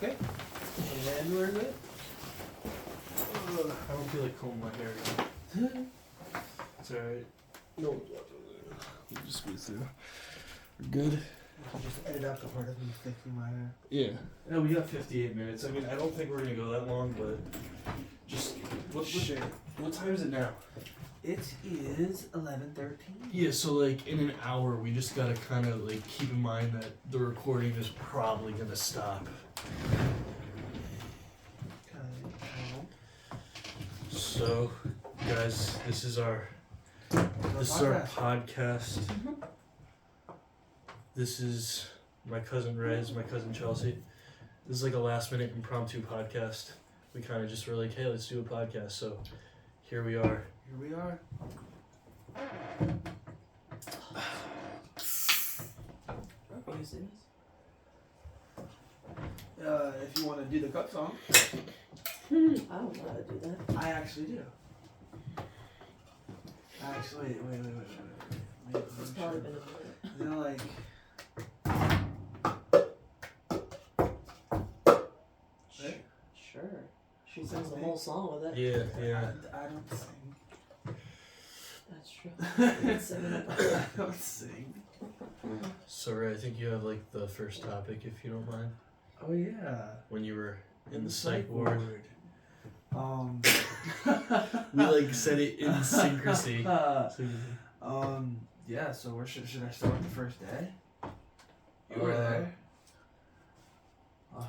Okay. And we're good. I don't feel like combing my hair again. It's alright. No. Just squeeze through. We're good. Just edit out the part of me fixing my hair. Yeah. Yeah, we got 58 minutes. I mean, I don't think we're gonna go that long, but just what time is it now? It is 11:13. Yeah, so like in an hour, we just gotta kind of like keep in mind that the recording is probably gonna stop. So, guys, this is our podcast. Mm-hmm. This is my cousin Rez, my cousin Chelsea. This is like a last-minute impromptu podcast. We kind of just were like, hey, let's do a podcast. So, here we are. Here we are. If you want to do the cut song. I don't know how to do that. I actually do. Actually, wait. It's probably been a minute. You know, like. Sure. She sings the whole song with it. Yeah. I don't sing. That's true. It's singing up. I don't sing. So, Ray, I think you have like the first topic, if you don't mind. Oh yeah. When you were in the psych ward. We like said it in syncrasy. Yeah. So where should I start with the first day? You were there.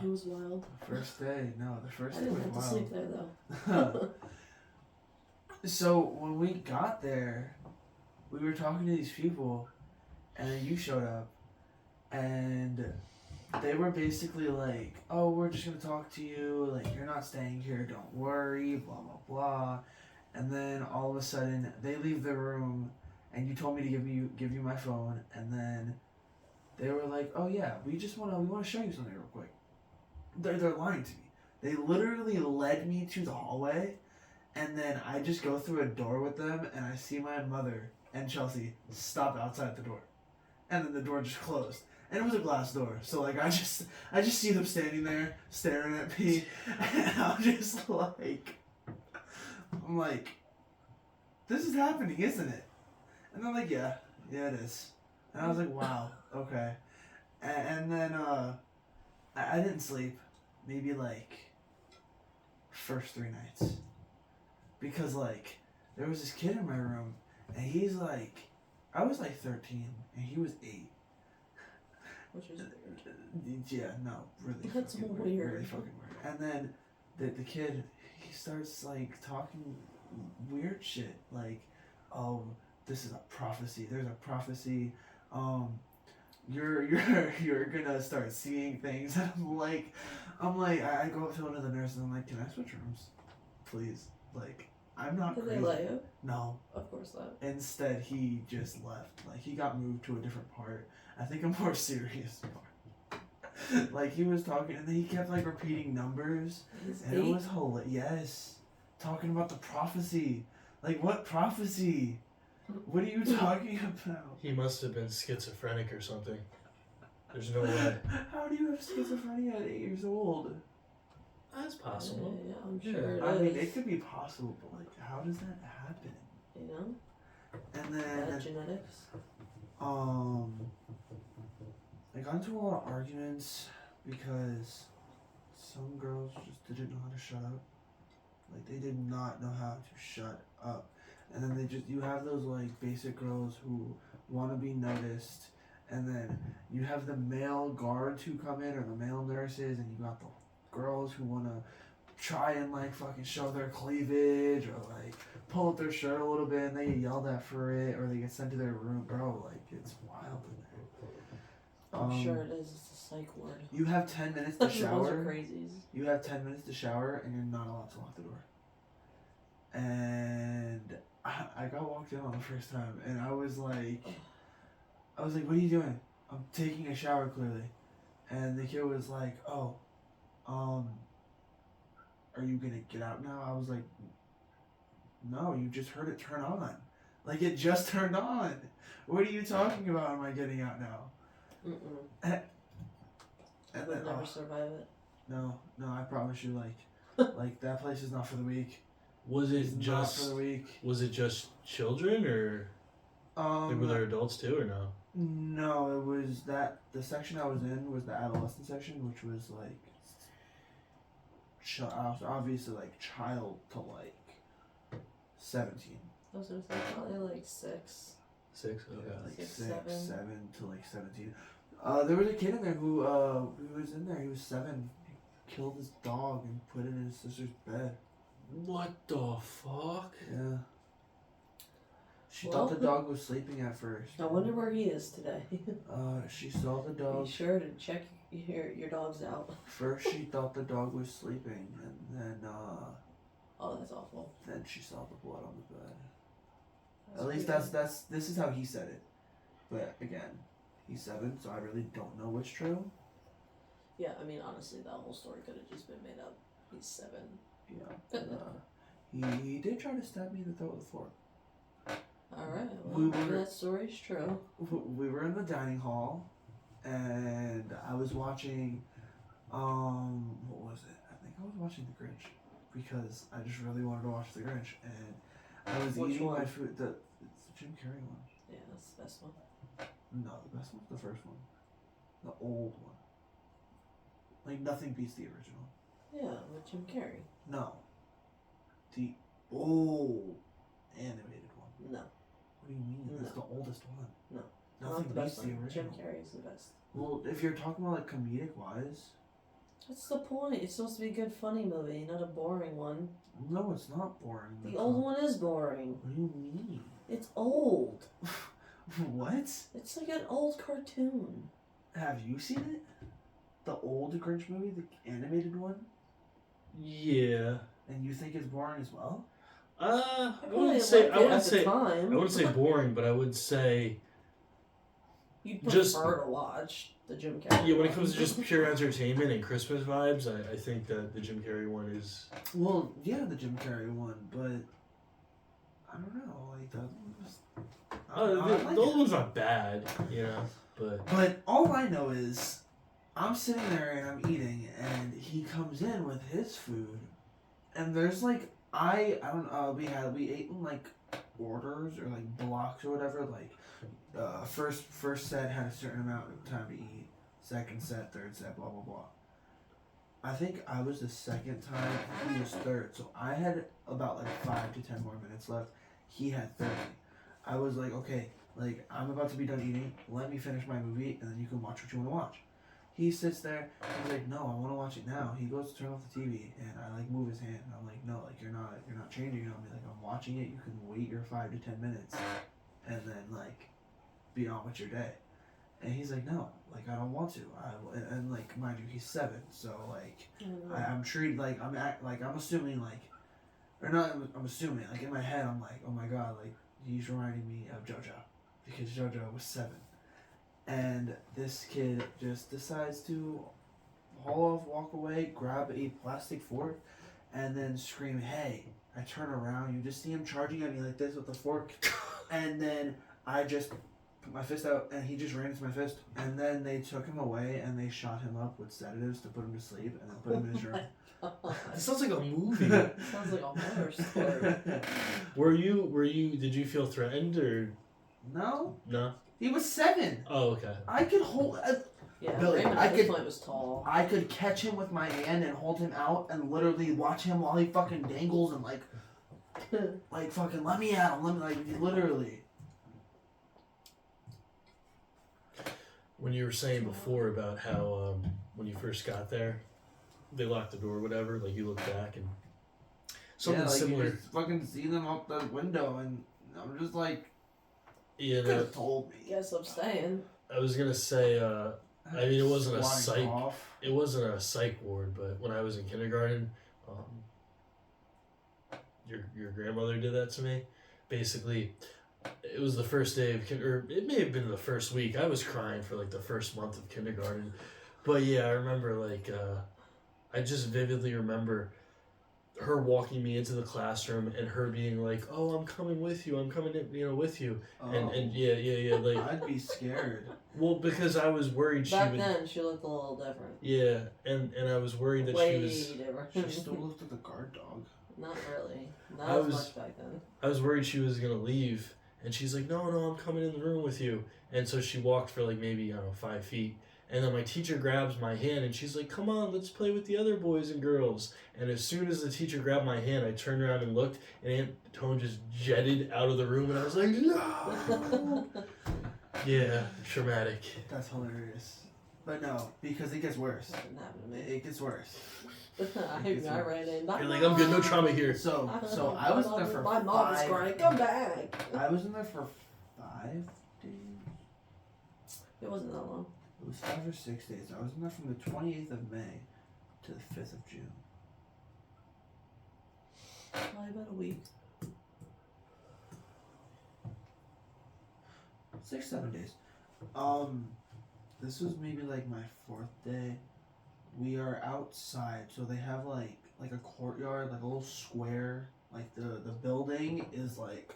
It was wild. The first day, no, the first I day didn't was have to wild. sleep there though. So when we got there, we were talking to these people, and then you showed up, and they were basically like, "Oh, we're just gonna talk to you. Like, you're not staying here. Don't worry. Blah blah blah." And then all of a sudden, they leave the room, and you told me to give you my phone, and then they were like, "Oh yeah, we want to show you something real quick." They're lying to me. They literally led me to the hallway, and then I just go through a door with them, and I see my mother and Chelsea stop outside the door, and then the door just closed, and it was a glass door. So like I just see them standing there staring at me, and I'm just like, this is happening, isn't it? And they're like, yeah, it is. And I was like, wow, okay. And then I didn't sleep, maybe like first 3 nights, because like there was this kid in my room, and he's like, I was like 13 and he was 8. Which is weird. Yeah, no, really. That's fucking weird. Really fucking weird. And then the kid, he starts like talking weird shit, like, oh, this is a prophecy. There's a prophecy. You're gonna start seeing things. And I go up to one of the nurses and I'm like, can I switch rooms, please? Like, I'm not Did crazy. they let you? No. Of course not. Instead, he just left. Like, he got moved to a different part. I think a more serious part. Like, he was talking, and then he kept like repeating numbers, and it was hilarious. Yes, talking about the prophecy. Like, what prophecy? What are you talking about? He must have been schizophrenic or something. There's no way. How do you have schizophrenia at 8 years old? That's possible. Yeah, I'm sure it I is. mean, it could be possible, but like, how does that happen? You know? And then Bad genetics. I got into a lot of arguments because some girls just didn't know how to shut up. Like, they did not know how to shut up. And then you have those like basic girls who want to be noticed, and then you have the male guards who come in, or the male nurses, and you got the girls who want to try and like fucking show their cleavage, or like pull up their shirt a little bit, and they get yelled at for it, or they get sent to their room. Bro, like, it's wild in there. I'm sure it is. It's a psych ward. You have 10 minutes to Those shower. are crazies. You have 10 minutes to shower, and you're not allowed to lock the door. And I got walked in on the first time, and I was like, what are you doing? I'm taking a shower, clearly. And the kid was like, oh, are you gonna get out now? I was like, no, you just heard it turn on. Like, it just turned on. What are you talking about? Am I getting out now? Mm-mm. And I then, would never survive it. No, I promise you, like that place is not for the weak. Was It's it not just for the weak. was it just children or like, were there adults too or no? No, it was that the section I was in was the adolescent section, which was like, obviously like child to like 17. I was gonna say probably like 6. 6? Okay. Yeah, like 6, 6, 7. 7 to like 17. There was a kid in there who was in there. He was 7. He killed his dog and put it in his sister's bed. What the fuck? Yeah. She Well, thought the dog was sleeping at first. I wonder where he is today. She saw the dog. Be sure to check your dogs out. First, she thought the dog was sleeping, and then Oh, that's awful. then she saw the blood on the bed. That's At least weird. this is how he said it. But again, he's 7, so I really don't know what's true. Yeah, I mean, honestly, that whole story could have just been made up. He's 7. Yeah. He did try to stab me in the throat with a fork. Alright, well, maybe that story's true. We were in the dining hall, and I was watching, what was it? I think I was watching The Grinch, because I just really wanted to watch The Grinch, and I was Which eating one? my food. It's the Jim Carrey one. Yeah, that's the best one. No, the best one's the first one, the old one. Like nothing beats the original. Yeah, with Jim Carrey. No, the old animated one. No. What do you mean? That's the oldest one. No. Nothing Not the beats best the one. original. Jim Carrey is the best. Well, if you're talking about like comedic wise, That's the point. It's supposed to be a good, funny movie, not a boring one. no, it's not boring. The old one is boring. What do you mean? It's old. What? It's like an old cartoon. Have you seen it? The old Grinch movie, the animated one, Yeah. and you think it's boring as well? I probably wouldn't say liked I it wouldn't at the say time. I wouldn't say boring, but I would say You'd just- prefer to watch the Jim Carrey. yeah. When it one. comes to just pure entertainment and Christmas vibes, I think that the Jim Carrey one is. Well, yeah, the Jim Carrey one, but I don't know, like that one was. The old one's not bad, you know, but But all I know is, I'm sitting there and I'm eating, and he comes in with his food, and there's like I don't know, we ate in like orders or like blocks or whatever. Like first set had a certain amount of time to eat, second set, third set, blah blah blah. I think I was the second time, he was third, so I had about like 5 to 10 more minutes left. He had 30. I was like, okay, like I'm about to be done eating. Let me finish my movie, and then you can watch what you want to watch. He sits there. He's like, no, I want to watch it now. He goes to turn off the TV, and I like move his hand, and I'm like, no, like you're not changing it on me. Like I'm watching it. You can wait your 5 to 10 minutes, and then like be on with your day. And he's like, no, like I don't want to. And like mind you, he's 7, so like I'm treated like I'm assuming like, or not. I'm assuming like in my head I'm like, oh my god, like he's reminding me of JoJo, because JoJo was 7. And this kid just decides to haul off, walk away, grab a plastic fork, and then scream, hey. I turn around, you just see him charging at me like this with the fork, and then I just put my fist out, and he just ran into my fist. And then they took him away, and they shot him up with sedatives to put him to sleep, and then put him in his room. this sounds like a movie. Sounds like a horror story. Were you? Did you feel threatened or No, no? he was 7. Oh, okay. I could hold. Yeah, Billy, Raymond I at this could- point was tall. I could catch him with my hand and hold him out and literally watch him while he fucking dangles and like fucking let me at him, let me like literally. When you were saying before about how when you first got there, they locked the door, or whatever. Like you look back and something yeah, like similar. You just fucking see them out the window, and I'm just like, Yeah, you could have told me. Guess I'm staying. I was gonna say. I mean, it wasn't a Squatting psych. off. It wasn't a psych ward, but when I was in kindergarten, your grandmother did that to me. Basically, it was the first day of or it may have been the first week. I was crying for like the first month of kindergarten, but yeah, I remember like I just vividly remember her walking me into the classroom and her being like, "Oh, I'm coming with you. I'm coming, with you." And yeah, like I'd be scared. well, because I was worried she Back would. then, she looked a little different. Yeah, and I was worried that Way she was. different. She still looked like the guard dog. Not really. Not I as was- much back then. I was worried she was gonna leave, and she's like, "No, I'm coming in the room with you." And so she walked for like maybe 5 feet, and then my teacher grabs my hand and she's like, "Come on, let's play with the other boys and girls." And as soon as the teacher grabbed my hand, I turned around and looked, and Aunt Tone just jetted out of the room, and I was like, "No!" Yeah, traumatic. That's hilarious. But no, because it gets worse. That didn't happen to me. It gets worse. I ran in. You're like, "I'm good, no trauma here." So I was in there for My mom was 5 crying. Come back. I was in there for 5 days. It wasn't that long. It was 5 or 6 days. I was in there from the 28th of May to the 5th of June. Probably about a week. 6, 7 days. This was maybe like my 4th day. We are outside, so they have like a courtyard, like a little square. Like the building is like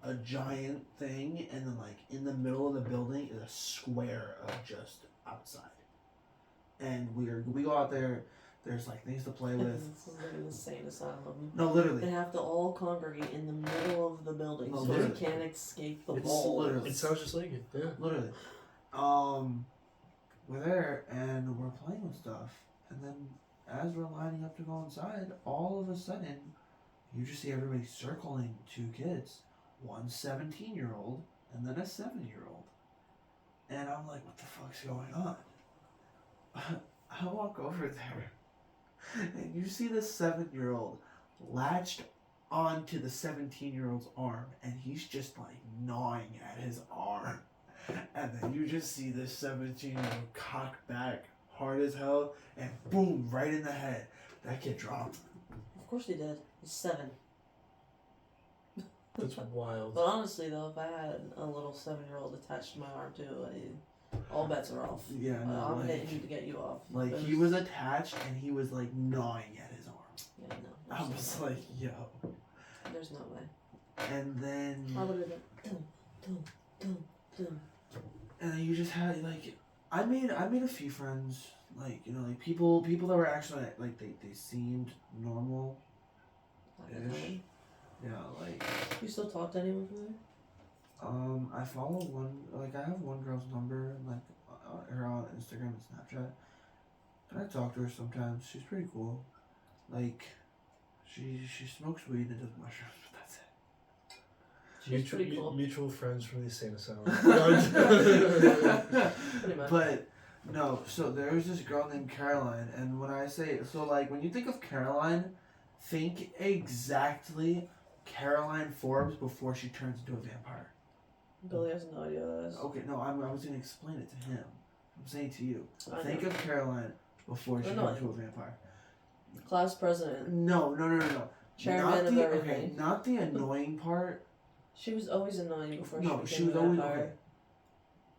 a giant thing, and then like in the middle of the building is a square of just outside. And we go out there. There's like things to play with. This is like an insane asylum. No, literally. They have to all congregate in the middle of the building No, so literally. they can't escape the It's wall. literally- It sounds just like it. Yeah. Literally. We're there and we're playing with stuff, and then as we're lining up to go inside, all of a sudden, you just see everybody circling 2 kids, one 17-year-old and then a 7-year-old, and I'm like, what the fuck's going on? I walk over there, and you see the 7-year-old latched onto the 17-year-old's arm, and he's just like gnawing at his arm. And then you just see this 17-year-old cock back hard as hell, and boom, right in the head. That kid dropped. Of course he did. He's 7. That's wild. But honestly, though, if I had a little 7-year-old attached to my arm too, all bets are off. Yeah, no, I'm like, hitting you to get you off. like he was attached and he was like gnawing at his arm. Yeah, no. I there's was no way. like, yo. There's no way. And then, I would have done. Dum. and then you just had like, I made a few friends, like like people that were actually like they seemed normal. Ish. Yeah, like. You still talk to anyone from there? I follow one, like I have one girl's number, like her on Instagram and Snapchat, and I talk to her sometimes. She's pretty cool. Like, she smokes weed and does mushrooms, but that's it. She's pretty cool. Mutual friends from the insane asylum. Pretty much. But no, so there's this girl named Caroline, and when I say so, like when you think of Caroline, think exactly Caroline Forbes before she turns into a vampire. Billy has no idea what that is. Okay, no, I was gonna explain it to him. I'm saying to you, I think know. of Caroline before she I know. turns into a vampire. Class president. No. Chairman not of the, everything. Okay, not the annoying part. She was always annoying before No, she she became was a always vampire. okay.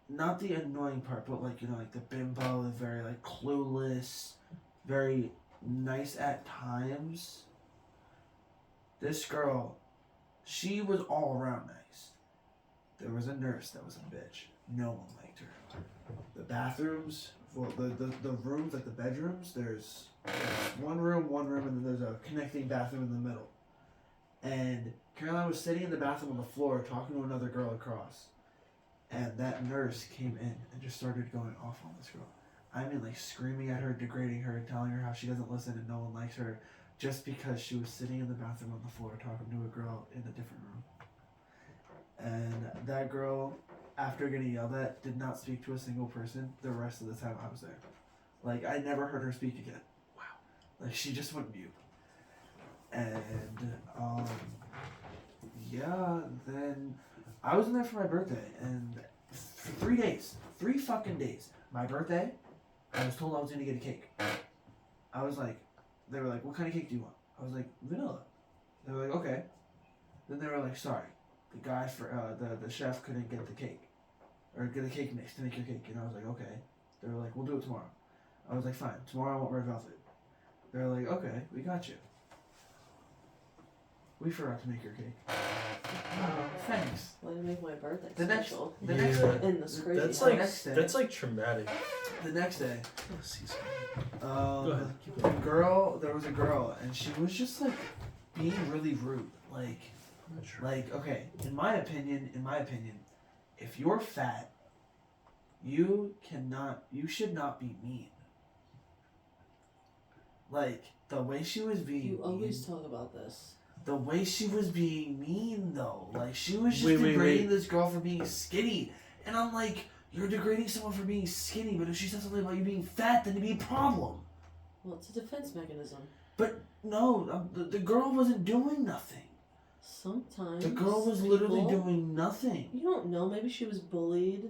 Not the annoying part, but like like the bimbo, the very like clueless, very nice at times. This girl, she was all around nice. There was a nurse that was a bitch. No one liked her. The bathrooms, well, the rooms, like the bedrooms, there's one room, and then there's a connecting bathroom in the middle. And Caroline was sitting in the bathroom on the floor talking to another girl across. And that nurse came in and just started going off on this girl. I mean, like screaming at her, degrading her, telling her how she doesn't listen and no one likes her, just because she was sitting in the bathroom on the floor talking to a girl in a different room. And that girl, after getting yelled at, did not speak to a single person the rest of the time I was there. Like, I never heard her speak again. Wow. Like, she just went mute. And, yeah, then I was in there for my birthday, and for 3 days, 3 fucking days, my birthday, I was told I was gonna get a cake. I was like, they were like, what kind of cake do you want? I was like, vanilla. They were like, okay. Then they were like, sorry, the guy for the chef couldn't get the cake, or get a cake mix to make your cake. And I was like, okay. They were like, we'll do it tomorrow. I was like, fine. Tomorrow I want red velvet. They were like, okay, we got you. We forgot to make your cake. Oh, Thanks. why did you make my birthday The next- special? The next day. In this crazy That's house. like Next day. that's like traumatic. The next day. Let's see something. Go ahead. Keep going. There was a girl, and she was just like being really rude. Like, I'm not sure. okay, in my opinion, if you're fat, you should not be mean. Like, the way she was being You always mean, talk about this. the way she was being mean though, like she was just Wait. degrading this girl for being skinny, and I'm like, you're degrading someone for being skinny, but if she said something about you being fat, then it'd be a problem. Well, it's a defense mechanism. No, the girl wasn't doing nothing. Sometimes. The girl was literally people- doing nothing. You don't know. Maybe she was bullied.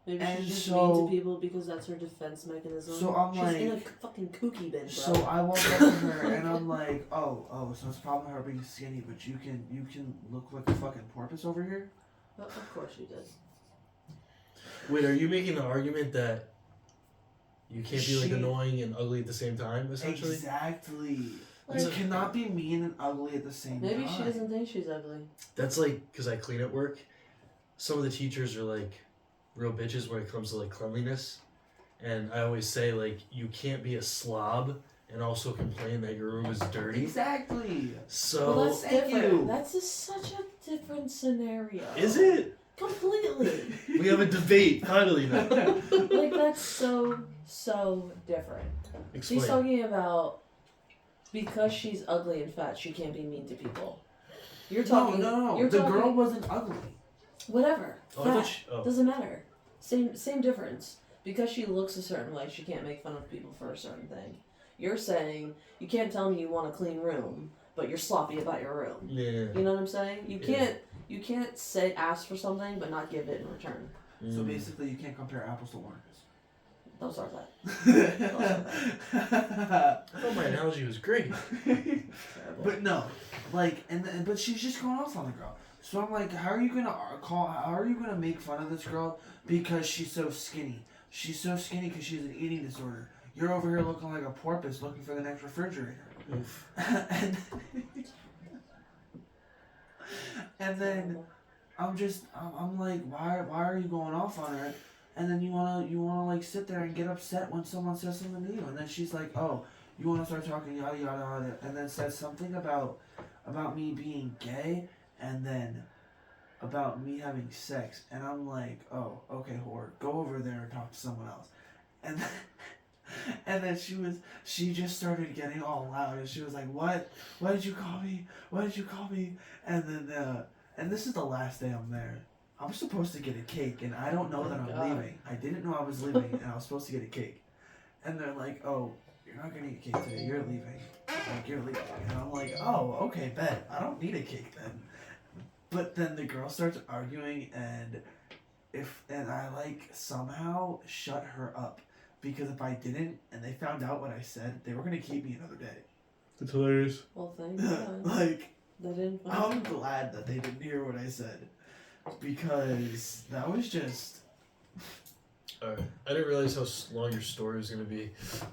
Maybe And she's just so- mean to people because that's her defense mechanism. So I'm she's in a like- fucking kooky bin, bro. So I walk up to her and I'm like, oh, so it's a problem with her being skinny, but you can look like a fucking porpoise over here? But of course you did. Wait, are you making the argument that you can't be like She- annoying and ugly at the same time, essentially? Exactly. Like- You cannot be mean and ugly at the same time. Maybe she doesn't think she's ugly. That's like because I clean at work. Some of the teachers are like real bitches when it comes to like cleanliness, and I always say like you can't be a slob and also complain that your room is dirty. Exactly. So Well, that's thank different. you. That's such a different scenario. is it? Completely. We have a debate finally now. Like that's so different. Explain. She's talking about because she's ugly and fat, she can't be mean to people. You're talking. No. You're The talking, girl wasn't ugly. Whatever. Oh, I Fat. thought she- oh. Doesn't matter. Same difference. Because she looks a certain way, she can't make fun of people for a certain thing. You're saying you can't tell me you want a clean room, but you're sloppy about your room. Yeah. You know what I'm saying? Yeah. You can't ask for something but not give it in return. So Mm. basically, you can't compare apples to oranges. Don't start that. I thought my analogy was great. Terrible. But no, like, but she's just going off on the girl. So I'm like, how are you gonna make fun of this girl because she's so skinny? She's so skinny because she has an eating disorder. You're over here looking like a porpoise looking for the next refrigerator. Oof. and then I'm like, why are you going off on her? And then you wanna like sit there and get upset when someone says something to you, and then she's like, oh, you wanna start talking yada yada yada, and then says something about me being gay, and then about me having sex, and I'm like, oh, okay, whore, go over there and talk to someone else, and then, and then she just started getting all loud, and she was like, what did you call me? What did you call me? And then and this is the last day I'm there. I'm supposed to get a cake, and I don't know Oh that my I'm God. leaving. I didn't know I was leaving, and I was supposed to get a cake. And they're like, oh, you're not getting a cake today. You're leaving. Like, you're leaving. And I'm like, oh, okay, bet. I don't need a cake then. But then the girl starts arguing, and I like somehow shut her up. Because if I didn't, and they found out what I said, they were going to keep me another day. That's hilarious. Well, thank God. Like, They didn't find I'm out. glad that they didn't hear what I said. Because that was just... Alright. I didn't realize how long your story was gonna be.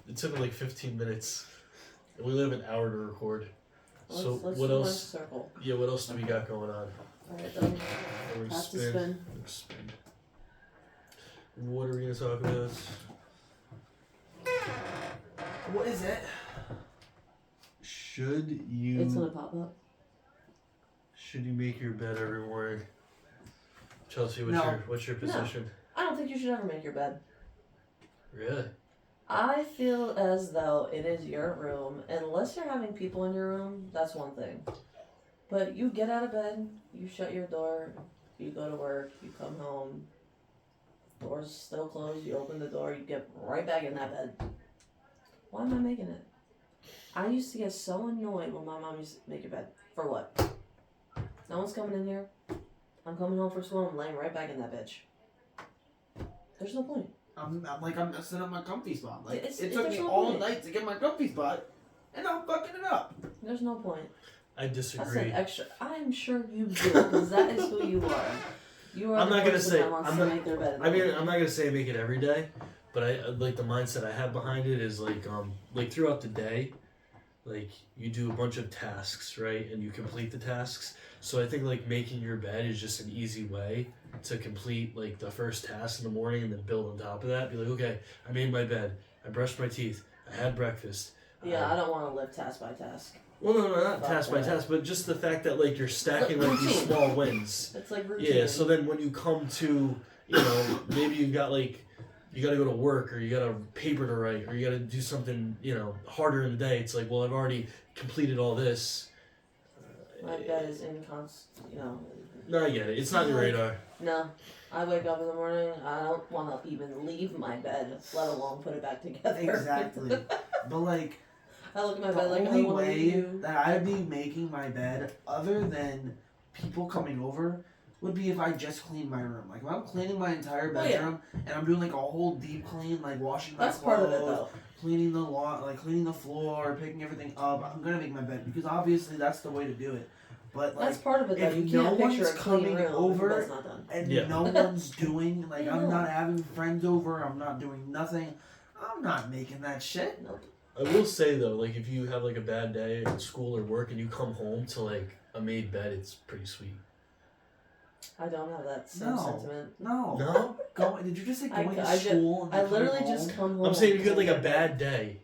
It took like 15 minutes. And we live an hour to record. So Let's what do else? next circle. Yeah, what else do we got going on? Alright, then. Or Pass to spin. Spin. What are we gonna talk about? What is it? Should It's gonna you pop up. make your bed every morning? Chelsea, No. what's your position? I don't think you should ever make your bed. Really? I feel as though it is your room, unless you're having people in your room, that's one thing. But you get out of bed, you shut your door, you go to work, you come home, door's still closed, you open the door, you get right back in that bed. Why am I making it? I used to get so annoyed when my mom used to make your bed. For what? No one's coming in here. I'm coming home from school, I'm laying right back in that bitch. There's no point. I'm messing up my comfy spot. Like, It's- it took there's me no all point. night to get my comfy spot, and I'm fucking it up. There's no point. I That's disagree. an extra. I'm sure you do, because that is who you are. You are I'm the not gonna person say- that wants I'm to not- make their bed. I mean, I'm not gonna say make it every day, but I like the mindset I have behind it is like throughout the day, like you do a bunch of tasks, right? And you complete the tasks. So I think like making your bed is just an easy way to complete like the first task in the morning and then build on top of that. Be like, okay, I made my bed, I brushed my teeth, I had breakfast. Yeah, I don't want to live task by task. Well, no, not Fuck task by that. task, but just the fact that like you're stacking like these routine. small wins. It's like routine. Yeah, so then when you come to, maybe you got like, you got to go to work or you got a paper to write or you got to do something, harder in the day. It's like, well, I've already completed all this. My bed is No, I get it. It's not your radar. No. I wake up in the morning, I don't want to even leave my bed, let alone put it back together. Exactly. But like, I look at my the bed like I only want to way you. that I'd be making my bed, other than people coming over, would be if I just cleaned my room. Like if I'm cleaning my entire Oh, yeah. bedroom and I'm doing like a whole deep clean, like washing my That's clothes, part of it though. cleaning the lawn, like cleaning the floor, picking everything up. I'm gonna make my bed because obviously that's the way to do it. But like, That's part of it though. if You can't no picture a one's clean coming room over- if the bed's not done. and Yeah. no one's doing like Yeah. I'm not having friends over. I'm not doing nothing. I'm not making that shit. Nope. I will say though, like if you have like a bad day at school or work and you come home to like a made bed, it's pretty sweet. I don't have that same No. sentiment. No. No? Did you just say I- going to I ju- school? and I then coming literally home? just come home. I'm saying you because get like I a bad day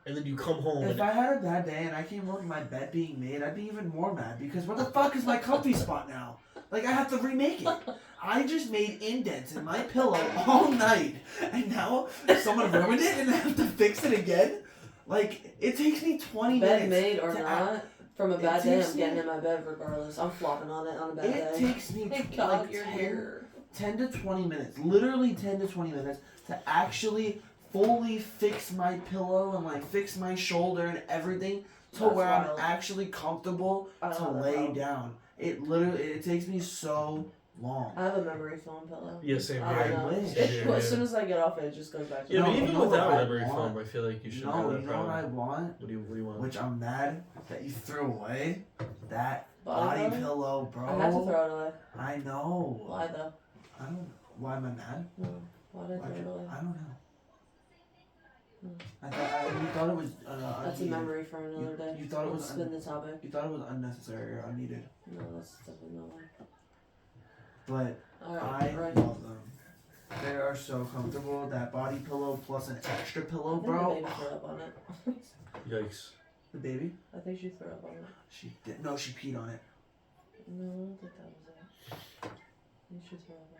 and then you come home If and I had a bad day and I came home to my bed being made, I'd be even more mad because where the fuck is my comfy spot now? Like I have to remake it. I just made indents in my pillow all night, and now someone ruined it and I have to fix it again. Like it takes me 20 bed minutes. made or to not, from a it bad day, takes I'm getting me- in my bed regardless. I'm flopping on it on a bad It day. takes me Thank like God you're 10 here. 10 to 20 minutes, literally 10 to 20 minutes to actually fully fix my pillow and like fix my shoulder and everything to That's where wild. I'm actually comfortable I don't to have that lay problem. down. It takes me so long. I have a memory foam pillow. yeah, same I here. don't know. wish. Yeah, As yeah. soon as I get off it, it just goes back to Yeah, No, but you even know what without I memory want? foam, I feel like you shouldn't No, have that you know what I problem. want? What do you want? Which I'm mad that you threw away? That Body body pillow? pillow, bro. I had to throw it away. I know. Why though? I don't. Why am I mad? No. Why did I Why throw it away? I don't know. Hmm. You thought it was. That's a unneeded. memory for another day. You thought it was. Spin the topic. You thought it was unnecessary or unneeded, No, that's definitely not one. but Alright, I right. love them. They are so comfortable. That body pillow plus an extra pillow, I think bro. the baby threw up on it. Yikes. The baby? I think she threw up on it. She did. No, she peed on it. No, I don't think that was it. I think she threw up on it.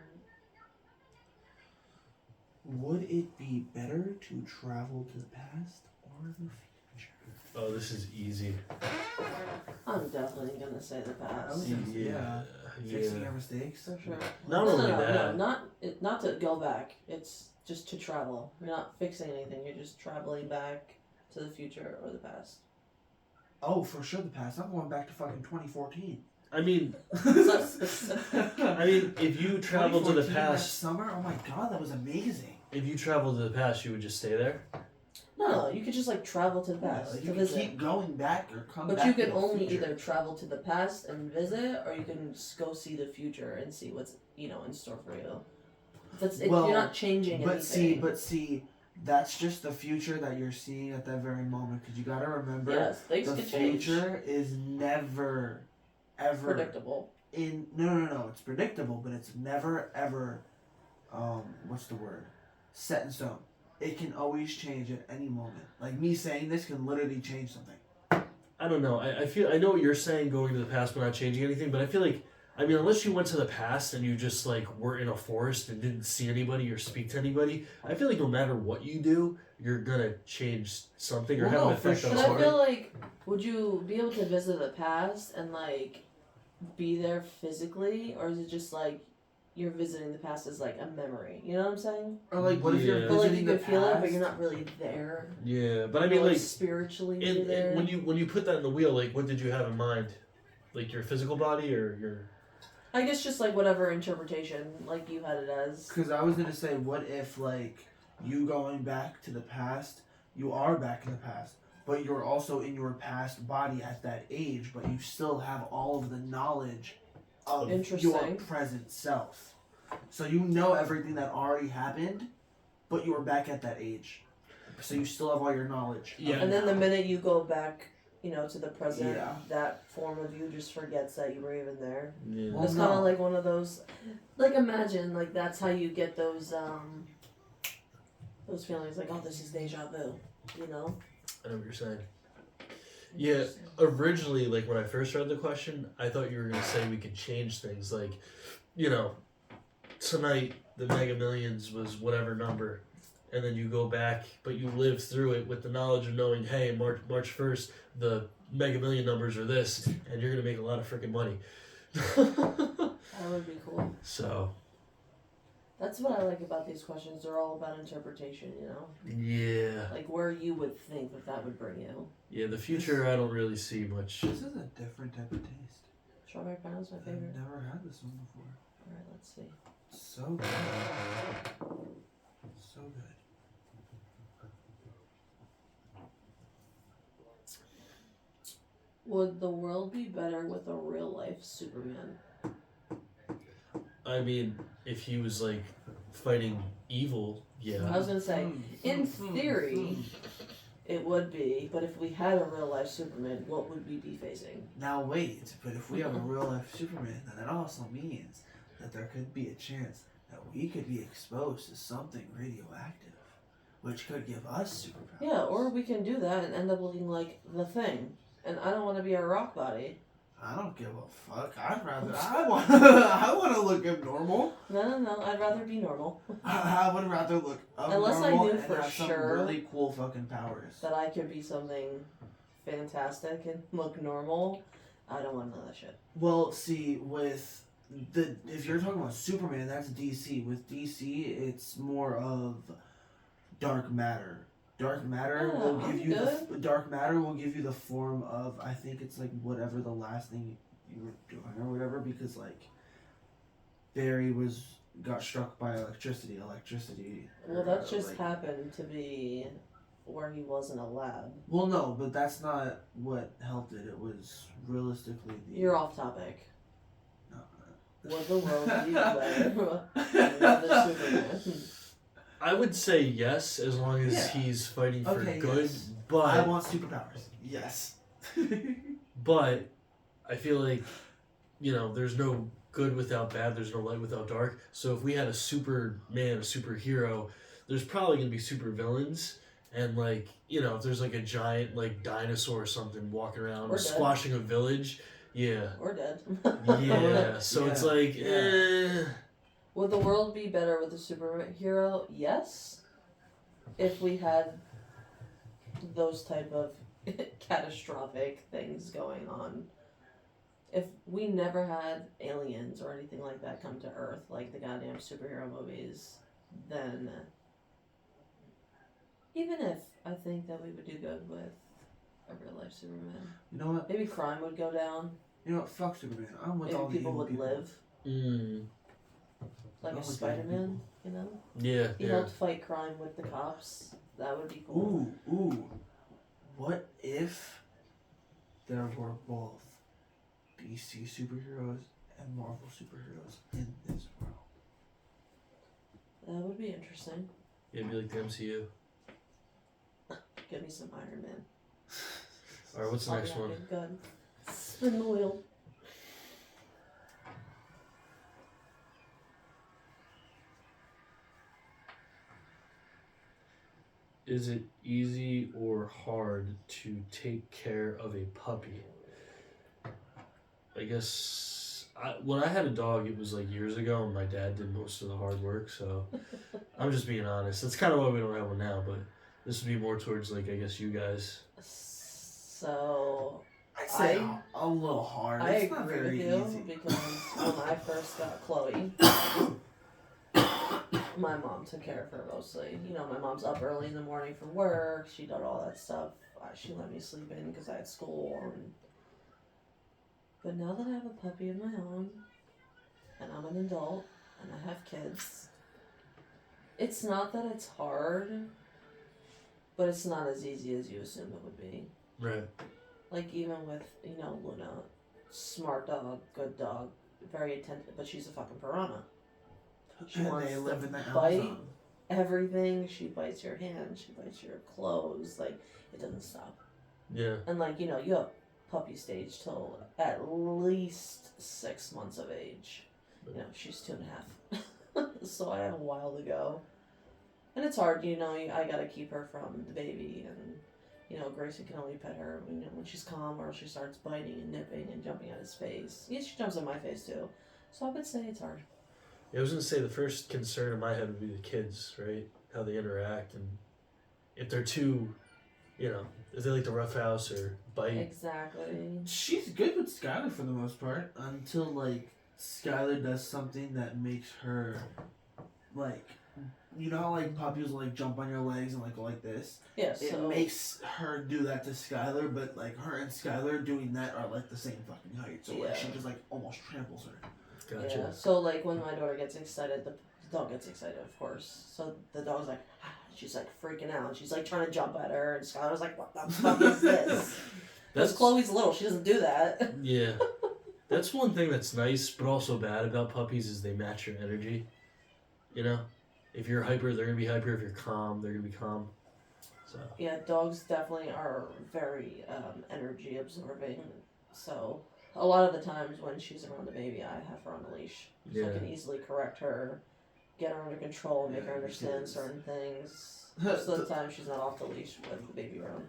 Would it be better to travel to the past or the future? Oh, this is easy. I'm definitely gonna say the past. Yeah. Fixing Yeah. your mistakes. For sure. Not no, only no, that. no, not to go back. It's just to travel. You're not fixing anything. You're just traveling back to the future or the past. Oh, for sure the past. I'm going back to fucking 2014. I mean, So specific. if you travel to the 2014, that past, summer. Oh my god, that was amazing. if you travel to the past, you would just stay there. No, you could just like travel to the Yeah, past like, to you can visit. keep going back or come But back. you to can the only future. either travel to the past and visit, or you can just go see the future and see what's in store for you. Well, you're not changing But anything. see, that's just the future that you're seeing at that very moment. Because you gotta remember, yes, things the could change. future is never, ever Predictable. No. It's predictable, but it's never ever. What's the word? Set in stone. It can always change at any moment. Like me saying this can literally change something. I don't know. I know what you're saying, going to the past but not changing anything, but I feel like, unless you went to the past and you just like were in a forest and didn't see anybody or speak to anybody, I feel like no matter what you do, you're gonna change something or Well, have no, an for effect on But sure. I something. feel like, would you be able to visit the past and like be there physically, or is it just like you're visiting the past as like a memory? You know what I'm saying? Or like, what if Yeah. you're But like visiting you the could feel it, past? but you're not really there. Yeah, but I Or, mean, like, spiritually you're there. and when you put that in the wheel, like, what did you have in mind? Like your physical body or your? I guess just like whatever interpretation like you had it as. Because I was gonna say, what if like you going back to the past? You are back in the past, but you're also in your past body at that age, but you still have all of the knowledge of your Interesting. present self. So you know everything that already happened, but you are back at that age. So you still have all your knowledge. Yeah. And then the minute you go back, to the present, Yeah. that form of you just forgets that you were even there. Yeah. Well, It's kind of like one of those, like imagine, like that's how you get those feelings like, oh, this is deja vu, I know what you're saying. Yeah, originally, like when I first read the question, I thought you were gonna say we could change things. Like, tonight the Mega Millions was whatever number, and then you go back, but you live through it with the knowledge of knowing, hey, March 1st, the Mega Million numbers are this, and you're gonna make a lot of freaking money. That would be cool. So. That's what I like about these questions. They're all about interpretation, Yeah. Like where you would think that would bring you. Yeah, the future I don't really see much. This is a different type of taste. Strawberry pound's my favorite. I've never had this one before. Alright, let's see. So good. So good. Would the world be better with a real life Superman? I mean, if he was like fighting evil, I yeah. was gonna say, in theory, it would be, but if we had a real life Superman, what would we be facing? Now wait, but if we have a real life Superman, then that also means that there could be a chance that we could be exposed to something radioactive, which could give us superpowers. Yeah, or we can do that and end up looking like the Thing. And I don't want to be a rock body. I don't give a fuck. I want to look abnormal. No, I'd rather be normal. I would rather look abnormal Unless I knew and for have some sure really cool fucking powers. That I could be something fantastic and look normal. I don't want none of that shit. Well, see, if you're talking about Superman, that's DC. With DC, it's more of dark matter. Dark matter will give you the form of, I think it's like whatever the last thing you were doing or whatever, because like Barry got struck by electricity. Well, that just happened to be where he was in a lab. Well, no, but that's not what helped it. It was realistically You're off topic. No. Would the world be better with a Superman? I would say yes, as long as he's fighting for good. Yes. But I want superpowers. Yes. But I feel like, there's no good without bad. There's no light without dark. So if we had a Superman, a superhero, there's probably gonna be super villains. And like, if there's like a giant like dinosaur or something walking around Or squashing a village, yeah. Or dead. Yeah. So it's like, Would the world be better with a superhero? Yes. If we had those type of catastrophic things going on. If we never had aliens or anything like that come to Earth, like the goddamn superhero movies, then even if I think that we would do good with a real life Superman. You know what? Maybe crime would go down. You know what? Fuck Superman. I'm with Maybe all the people evil would people. live. Like I'm a with the Spider-Man, Yeah. He helped fight crime with the cops. That would be cool. Ooh. What if there were both DC superheroes and Marvel superheroes in this world? That would be interesting. Yeah, it'd be like the MCU. Give me some Iron Man. Alright, what's the next one? Big gun. Spin the wheel. Is it easy or hard to take care of a puppy? I guess when I had a dog, it was like years ago, and my dad did most of the hard work. So I'm just being honest. That's kind of why we don't have one now. But this would be more towards like I guess you guys. So I'd say a little hard. I It's not agree very with you easy. because when I first got Chloe, my mom took care of her mostly. My mom's up early in the morning from work. She did all that stuff. She let me sleep in because I had school. But now that I have a puppy of my own, and I'm an adult, and I have kids, it's not that it's hard, but it's not as easy as you assume it would be. Right. Like even with, Luna, smart dog, good dog, very attentive, but she's a fucking piranha. She And wants they to live in the bite. Amazon. everything. She bites your hand. She bites your clothes. Like, it doesn't stop. Yeah. And, like, you have puppy stage till at least 6 months of age. She's 2.5. So I have a while to go. And it's hard, I gotta keep her from the baby. And, Grayson can only pet her when she's calm or she starts biting and nipping and jumping at his face. Yeah, she jumps on my face too. So I would say it's hard. Yeah, I was going to say the first concern in my head would be the kids, right? How they interact and if they're too, if they like to roughhouse or bite. Exactly. She's good with Skylar for the most part until, like, Skylar does something that makes her, like, how, like, puppies will, like, jump on your legs and, like, go like this? Yeah, It makes her do that to Skylar, but, like, her and Skylar doing that are, like, the same fucking height. So, like, she just, like, almost tramples her. Gotcha. Yeah, so, like, when my daughter gets excited, the dog gets excited, of course. So the dog's like, she's, like, freaking out. She's, like, trying to jump at her, and Skylar's like, what the fuck is this? Because Chloe's little, she doesn't do that. Yeah. That's one thing that's nice, but also bad about puppies is they match your energy. If you're hyper, they're going to be hyper. If you're calm, they're going to be calm. So. Yeah, dogs definitely are very energy absorbing. So a lot of the times when she's around the baby, I have her on a leash. So I can easily correct her, get her under control, make her understand certain things. Most of the time she's not off the leash with the baby around.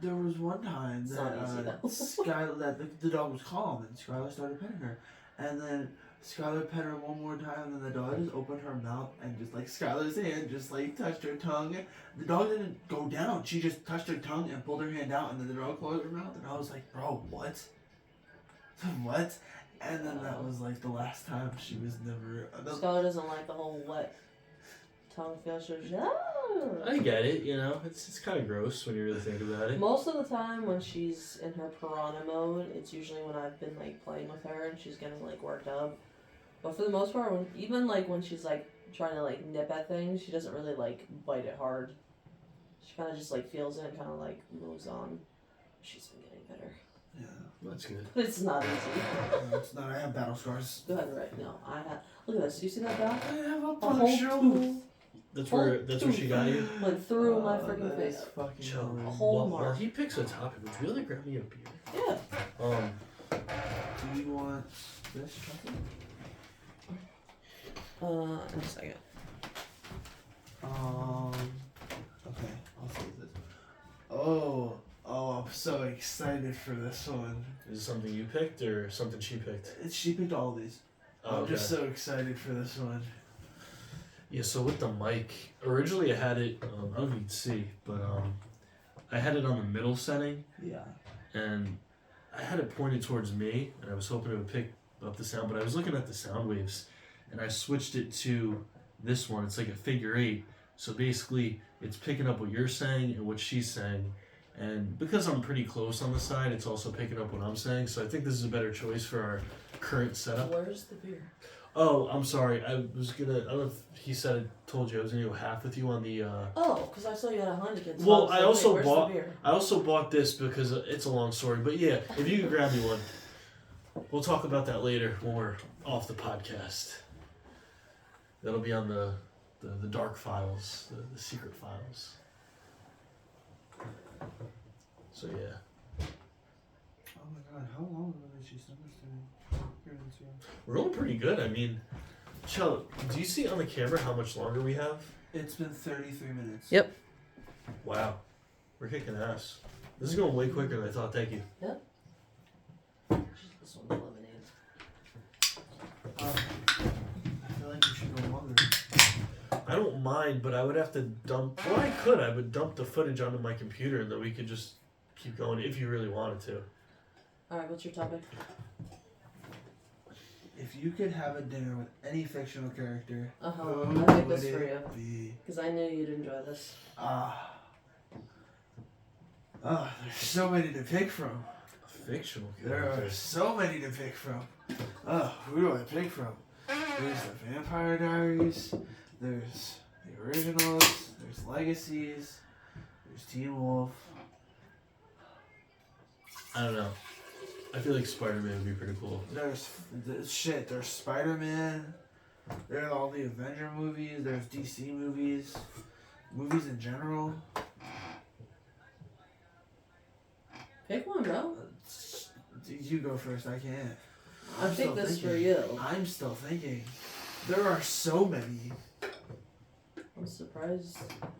There was one time that Skylar, that the dog was calm and Skylar started petting her. And then Skylar pet her one more time, and then the dog just opened her mouth and just, like, Skylar's hand just, like, touched her tongue. The dog didn't go down. She just touched her tongue and pulled her hand out, and then the dog closed her mouth. And I was like, bro, what? What? And then that was, like, the last time. She was never... Skylar doesn't like the whole wet tongue feel. She was just, I get it, It's kind of gross when you really think about it. Most of the time when she's in her piranha mode, it's usually when I've been, like, playing with her and she's getting, like, worked up. But for the most part, when she's, like, trying to, like, nip at things, she doesn't really, like, bite it hard. She kind of just, like, feels it and kind of, like, moves on. She's been getting better. Yeah, that's good. But it's not easy. No, it's not. I have battle scars. Go ahead, right? No, I have. Look at this. Do you see that dot? I have a whole tooth. That's where she got you? Went through my freaking face. A whole mark. While he picks a topic, would you really grab me a beer? Yeah. Do you want this chocolate? In a second. Okay, I'll save this. Oh, I'm so excited for this one. Is it something you picked or something she picked? She picked all of these. I'm just so excited for this one. Yeah, so with the mic, originally I had it, I don't know if you can see, but I had it on the middle setting. Yeah. And I had it pointed towards me, and I was hoping it would pick up the sound, but I was looking at the sound waves, and I switched it to this one. It's like a figure 8. So basically, it's picking up what you're saying and what she's saying. And because I'm pretty close on the side, it's also picking up what I'm saying. So I think this is a better choice for our current setup. Where's the beer? Oh, I'm sorry. I don't know if he told you I was gonna go half with you on the. Oh, because I saw you had a Heineken. So Well, I I also bought this because it's a long story. But yeah, if you could grab me one, we'll talk about that later when we're off the podcast. That'll be on the dark files, the secret files. So yeah. Oh my god, how long ago did she send this to me? We're going pretty good. I mean, Chell, do you see on the camera how much longer we have? It's been 33 minutes. Yep. Wow. We're kicking ass. This is going way quicker than I thought. Thank you. Yep. This one's lemonade. I feel like we should go longer. I don't mind, but I would have to dump... Well, I would dump the footage onto my computer and then we could just keep going if you really wanted to. Alright, what's your topic? If you could have a dinner with any fictional character, I picked this for you. Because I knew you'd enjoy this. There's so many to pick from. Fictional There are so many to pick from. Who do I pick from? There's the Vampire Diaries, there's the originals, there's Legacies, there's Teen Wolf. I don't know. I feel like Spider-Man would be pretty cool. There's Spider-Man, There are all the Avenger movies. There's DC movies. Movies in general. Pick one, bro. You go first. I can't. I I'm picked still this for thinking. you. I'm still thinking. There are so many. I'm surprised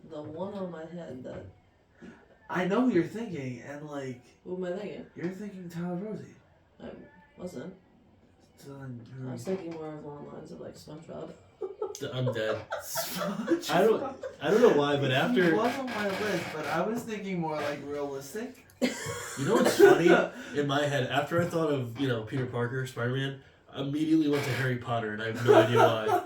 the one on my head that. I know who you're thinking, and like Who am I thinking? you're thinking Tyler Rosie. I wasn't. So then I was thinking more along the lines of like SpongeBob. I'm dead. SpongeBob. I don't know why, but He after was on my list, but I was thinking more like realistic. you know what's funny in my head, after I thought of Peter Parker, Spider-Man, I immediately went to Harry Potter, and I have no idea why.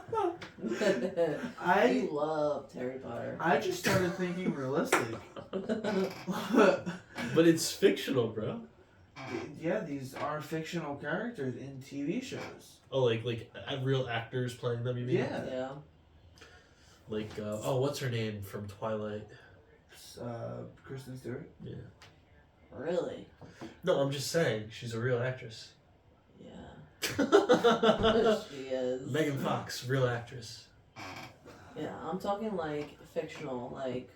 You loved Harry Potter. I just started thinking realistic. But it's fictional, bro. Yeah, these are fictional characters in TV shows. Oh, like real actors playing them, you mean? Yeah. Yeah. Like what's her name from Twilight? Kristen Stewart. Yeah. Really? No, I'm just saying she's a real actress. Yeah. She is. Megan Fox, real actress. Yeah, I'm talking like fictional, like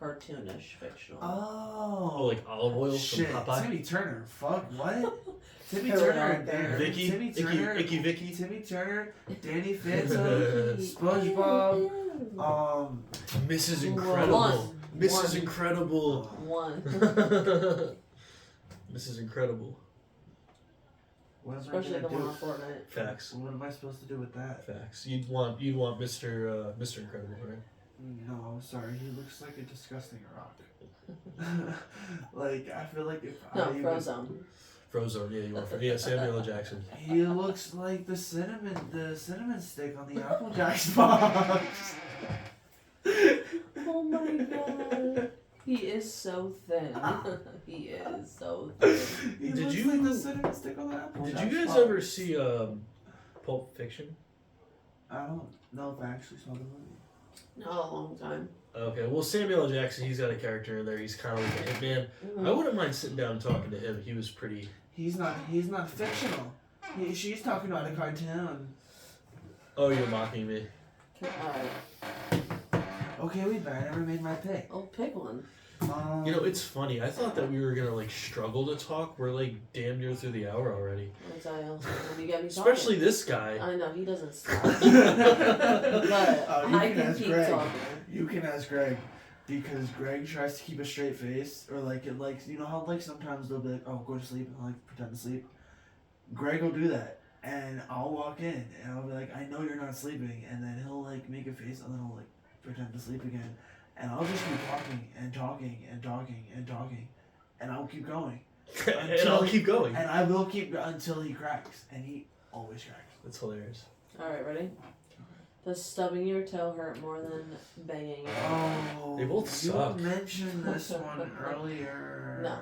cartoonish fictional. Oh, like olive oil Shit, from Popeye. Timmy Turner. Fuck, what? Timmy They're Turner out and there. Vicky, Timmy Turner, Icky Vicky. Timmy Turner, Danny Phantom, SpongeBob, Mrs. One. Incredible. Mrs. One. Incredible. One. Mrs. Incredible. what am Especially I the gonna one do? on Fortnite. Facts. What am I supposed to do with that? Facts. You'd want Mr. Incredible, right? No, sorry, he looks like a disgusting rock. Like, I feel like if No, I even- Frozone. Frozone, yeah, you want Samuel L. Jackson. He looks like the cinnamon stick on the Apple Jacks box. Oh my god. He is so thin. He is so thin. He Did looks you- like the cinnamon stick on the Apple Did Jacks you guys box. ever see Pulp Fiction? I don't know if I actually saw the movie. No, a long time. Okay, well Samuel L. Jackson, he's got a character in there. He's kind of like a hitman. Mhm. I wouldn't mind sitting down and talking to him. He was pretty. He's not fictional. She's talking about a cartoon. Oh, you're mocking me. Alright. Okay, wait, but I never made my pick. Oh, pick one. It's funny. I thought that we were gonna struggle to talk. We're damn near through the hour already. Let me tell you. You get me talking. Especially this guy. I know, he doesn't stop. you But I can ask keep Greg. talking. You can ask Greg. Because Greg tries to keep a straight face, or you know how sometimes they'll be like, oh, go to sleep, and I'll pretend to sleep. Greg will do that, and I'll walk in, and I'll be like, I know you're not sleeping, and then he'll make a face, and then I'll pretend to sleep again, and I'll just keep talking and talking and talking and talking, and I'll keep going, And I'll keep going. and I will keep until he cracks, and he always cracks. That's hilarious. Alright, ready? Does stubbing your toe hurt more than banging your Oh, They both suck. You mentioned this one earlier. No.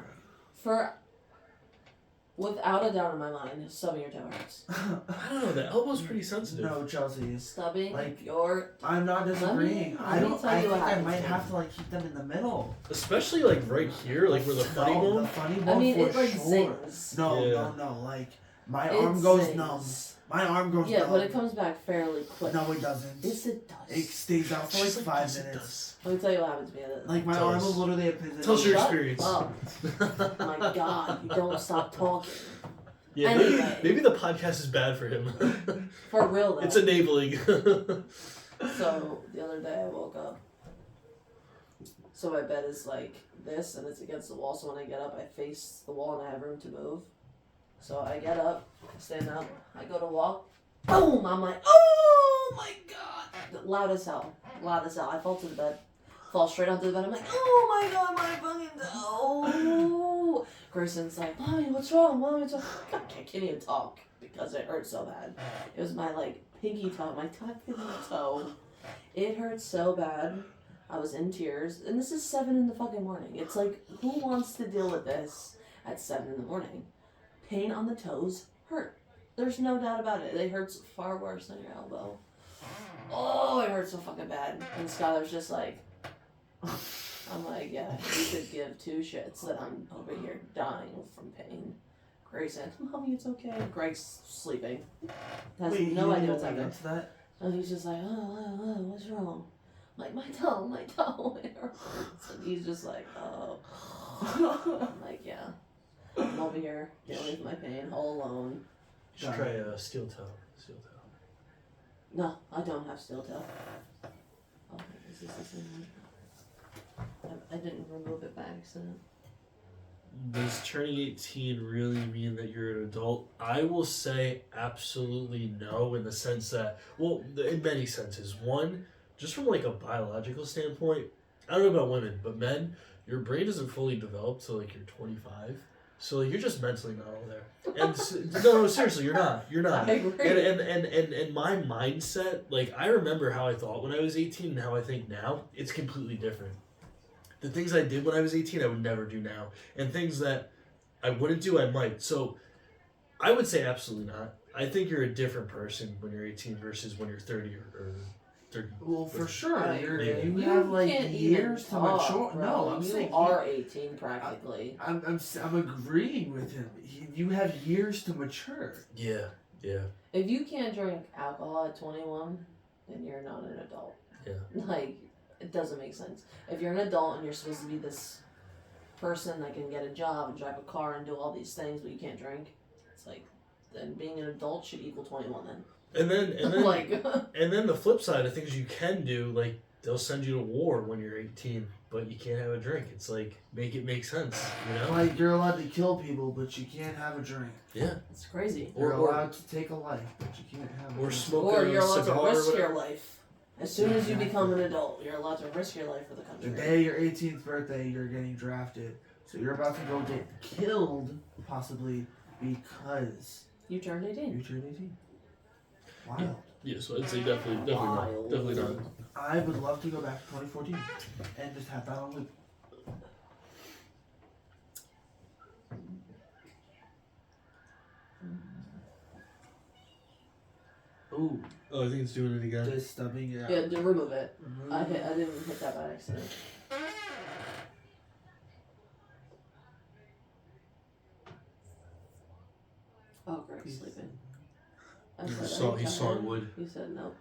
Without a doubt in my mind, stubbing your toe hurts. I don't know. The elbow's pretty sensitive. No, Chelsea. Stubbing Like, your... I'm not disagreeing. let me tell I you what think I happens might to have to keep them in the middle. Especially right here, where the funny No, bone. the funny bone I mean, for it sure. zings. No, Yeah. no. My It arm goes zings. numb. My arm goes Yeah, numb. but it comes back fairly quick. No, it doesn't. Yes, it It does. stays out for She's 5 "Yes, it minutes. does." Let me tell you what happens to me. My Tell arm us. is literally a pin. Tell us your Shut experience. up. My god, you don't stop talking. Yeah, Anyway. maybe the podcast is bad for him. For real though. It's enabling. So the other day I woke up. So my bed is like this and it's against the wall. So when I get up, I face the wall and I have room to move. So I get up, stand up, I go to walk. Boom! I'm like, oh my god! Loud as hell. Loud as hell. I fall to the bed. Fall straight onto the bed. I'm like, oh my god, my fucking toe. Grayson's like, Mommy, what's wrong? Mommy, what's wrong? I can't even talk because it hurts so bad. It was my pinky toe, my pinky toe. It hurt so bad. I was in tears. And this is 7 in the fucking morning. It's who wants to deal with this at 7 in the morning? Pain on the toes hurt. There's no doubt about it. It hurts far worse than your elbow. Oh, it hurts so fucking bad. And Skylar's just like, I'm like, yeah, you could give 2 shits that I'm over here dying from pain. Grayson, Mommy, it's okay. Greg's sleeping. Has Wait, no you idea didn't what's wake happening. up to that? And he's just like, what's wrong? I'm like, my toe, it hurts. And he's just like, oh. I'm like, yeah. I'm over here dealing with my pain all alone. You should try steel toe. Steel toe. No, I don't have steel toe. Oh, is this the same one? I didn't remove it by accident. Does turning 18 really mean that you're an adult? I will say absolutely no, in the sense that, well, in many senses. One, just from like a biological standpoint, I don't know about women, but men, your brain isn't fully developed till like you're 25. So like, you're just mentally not all there. And no, seriously, you're not. You're not. I agree. And my mindset, like I remember how I thought when I was 18 and how I think now, it's completely different. The things I did when I was 18, I would never do now. And things that I wouldn't do, I might. So I would say absolutely not. I think you're a different person when you're 18 versus when you're 30 or 30. Well, for sure. Right. You have like can't years to even talk, mature. bro. No, I'm you saying are 18 practically. I'm agreeing with him. You have years to mature. Yeah, yeah. If you can't drink alcohol at 21, then you're not an adult. Yeah. Like, it doesn't make sense. If you're an adult and you're supposed to be this person that can get a job and drive a car and do all these things, but you can't drink, it's like, then being an adult should equal 21 then. And then like, and then the flip side of things you can do, like they'll send you to war when you're 18, but you can't have a drink. It's like make it make sense, you know? Like you're allowed to kill people, but you can't have a drink. Yeah. it's crazy. You're allowed to take a life, but you can't have a Or drink. smoke Or a you're allowed cigar to or risk your whatever. life. As soon as you become an adult, you're allowed to risk your life for the country. The day of your 18th birthday, you're getting drafted. So you're about to go get killed, possibly, because You turned 18. you turned 18. Wild. Yeah, so I'd say definitely not. Definitely not. I would love to go back to 2014 and just have that on loop. Ooh, Oh, I think it's doing it again. just stubbing it out. Yeah, remove it. Remove I it. didn't hit that by accident. Oh, Greg's sleeping. I He said saw- he anytime. saw it would. He said no.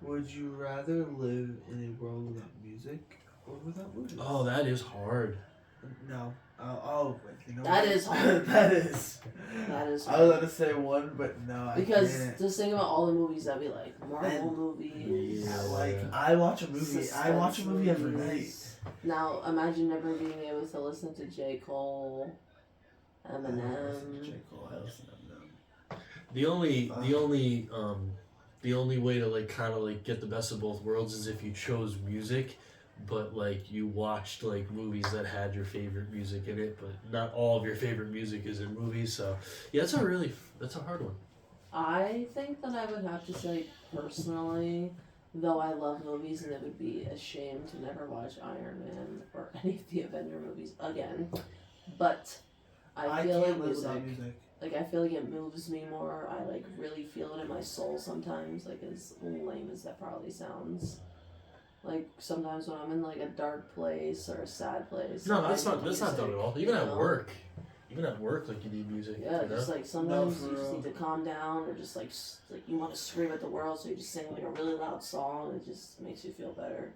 Would you rather live in a world without music or without movies? Oh, that is hard. No. Wait, you know That what? is hard. That is. That is I was going to say one, but no, because I can't. just think about all the movies that we like. Marvel And- movies. Yeah. Like, I watch a movie. I watch a suspense movie every night. movies. Now, imagine never being able to listen to J. Cole, I don't listen to J. Eminem. Cole. I listen to Eminem. The only way to like kind of like get the best of both worlds is if you chose music, but like you watched like movies that had your favorite music in it, but not all of your favorite music is in movies. So yeah, that's a hard one. I think that I would have to say personally, though I love movies and it would be a shame to never watch Iron Man or any of the Avenger movies again, but I feel can't like live without music, music. like I feel like it moves me more. I like really feel it in my soul sometimes, like as lame as that probably sounds. Like sometimes when I'm in like a dark place or a sad place. No, I that's need not music, dumb at all. you Even at know? work, like you need music. Yeah, you know? just like sometimes No, you for just real. need to calm down, or just like you want to scream at the world, so you just sing like a really loud song. It just makes you feel better.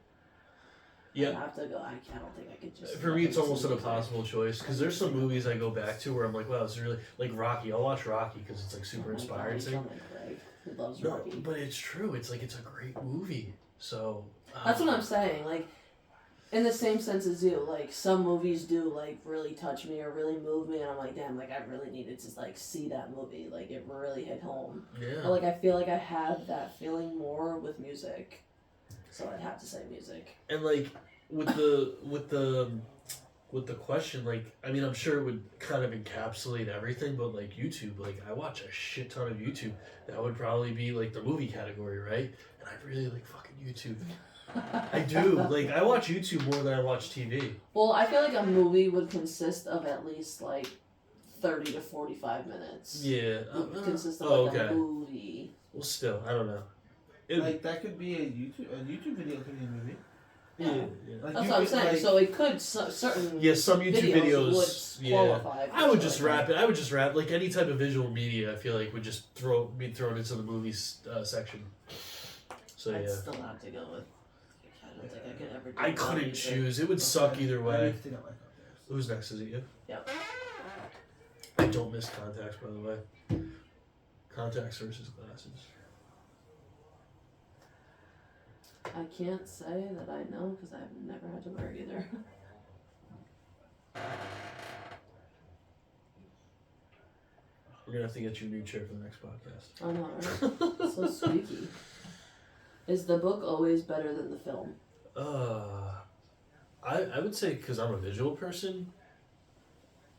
Yeah. I have to go. I don't think I could just. For me, it's listen almost to an music. impossible choice because there's some movies I go back to where I'm like, wow, this is really like Rocky. I'll watch Rocky because it's like super Oh my inspiring. God, you sound like Greg, who loves No, Rocky. but it's true. It's like it's a great movie. So That's what I'm saying. Like, in the same sense as you, like some movies do like really touch me or really move me, and I'm like, damn, like I really needed to like see that movie. Like it really hit home. Yeah. But like I feel like I have that feeling more with music, so I'd have to say music. And like with the question, like I mean, I'm sure it would kind of encapsulate everything, but like YouTube, like I watch a shit ton of YouTube. That would probably be like the movie category, right? And I really like fucking YouTube. I do. Like I watch YouTube more than I watch TV. Well, I feel like a movie would consist of at least like 30 to 45 minutes. Yeah. Would consist of oh, like okay. a movie. Well, still, I don't know. It, Like that could be a YouTube video could be a movie. yeah. yeah. Like, That's you what I'm could, saying. like- So it could certain Yeah, some YouTube videos, would yeah. qualify. for I would shit just like wrap that. it. I would just wrap like any type of visual media. I feel like would just be thrown into the movies section. So I'd yeah, still have to go with. I don't think I could ever do I without couldn't music. choose. It would suck either I way. need to get my contacts. Who's next? Is it you? Yep. I don't miss contacts, by the way. Contacts versus glasses. I can't say that I know because I've never had to wear either. We're gonna have to get you a new chair for the next podcast. I know, right? So squeaky. Is the book always better than the film? I would say because I'm a visual person.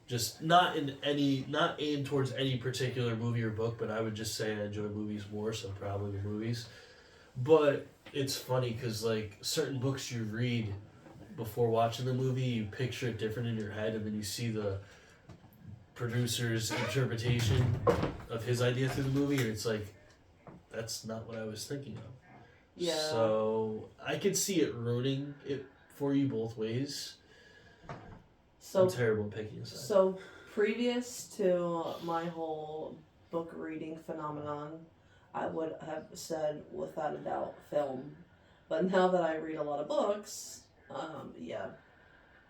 Just not aimed towards any particular movie or book, but I would just say I enjoy movies more, so probably the movies. But it's funny because like certain books you read before watching the movie, you picture it different in your head, and then you see the producer's interpretation of his idea through the movie, and it's like, that's not what I was thinking of. Yeah. So I could see it ruining it for you both ways. So I'm terrible at picking a side. So, previous to my whole book reading phenomenon, I would have said without a doubt film. But now that I read a lot of books, yeah,